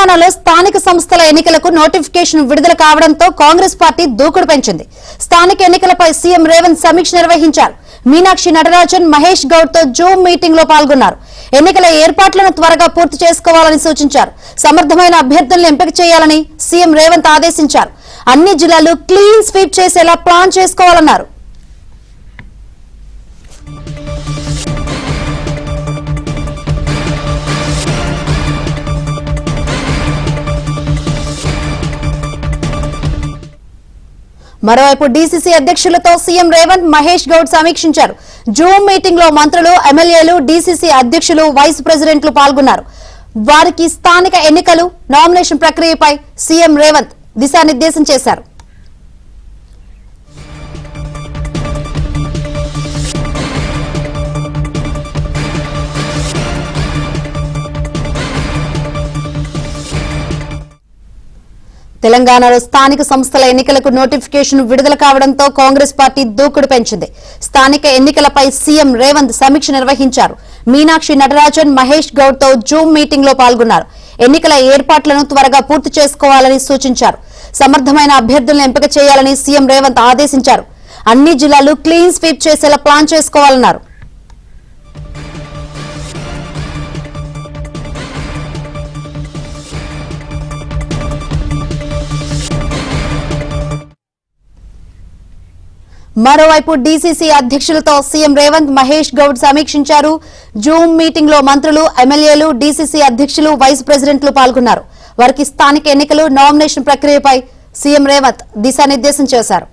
తెలంగాణలో స్థానిక సంస్థల ఎన్నికలకు నోటిఫికేషన్ విడుదల కావడంతో కాంగ్రెస్ పార్టీ దూకుడు పెంచింది. స్థానిక ఎన్నికలపై సీఎం రేవంత్ సమీక్ష నిర్వహించారు. మీనాక్షి నటరాజన్, మహేష్ గౌడ్ తో జూమ్ మీటింగ్ లో పాల్గొన్నారు. ఎన్నికల ఏర్పాట్లను త్వరగా పూర్తి చేసుకోవాలని సూచించారు. సమర్థమైన అభ్యర్థులను ఎంపిక చేయాలని సీఎం రేవంత్ ఆదేశించారు. అన్ని జిల్లాలు క్లీన్ స్వీప్ చేసేలా ప్లాన్ చేసుకోవాలన్నారు. మరోవైపు డీసీసీ అధ్యక్షులతో సీఎం రేవంత్, మహేష్ గౌడ్ సమీక్షించారు. జూమ్ మీటింగ్ లో మంత్రులు, ఎమ్మెల్యేలు, డీసీసీ అధ్యక్షులు, వైస్ ప్రెసిడెంట్లు పాల్గొన్నారు. వారికి స్థానిక ఎన్నికలు, నామినేషన్ ప్రక్రియపై సీఎం రేవంత్ దిశానిర్దేశం చేశారు. తెలంగాణలో స్థానిక సంస్థల ఎన్నికలకు నోటిఫికేషన్ విడుదల కావడంతో కాంగ్రెస్ పార్టీ దూకుడు పెంచింది. స్థానిక ఎన్నికలపై సీఎం రేవంత్ సమీక్ష నిర్వహించారు. మీనాక్షి నటరాజన్, మహేష్ గౌడ్ తో జూమ్ మీటింగ్ లో పాల్గొన్నారు. ఎన్నికల ఏర్పాట్లను త్వరగా పూర్తి చేసుకోవాలని సూచించారు. సమర్థమైన అభ్యర్థులను ఎంపిక చేయాలని సీఎం రేవంత్ ఆదేశించారు. అన్ని జిల్లాలు క్లీన్ స్వీప్ చేసేలా ప్లాన్ చేసుకోవాలన్నారు. మరోవైపు డీసీసీ అధ్యక్షులతో సీఎం రేవంత్, మహేష్ గౌడ్ సమీక్షించారు. జూమ్ మీటింగ్ లో మంత్రులు, ఎమ్మెల్యేలు, డీసీసీ అధ్యక్షులు, వైస్ ప్రెసిడెంట్లు పాల్గొన్నారు. వారికి స్థానిక ఎన్నికలు, నామినేషన్ ప్రక్రియపై సీఎం రేవంత్ దిశానిర్దేశం చేశారు.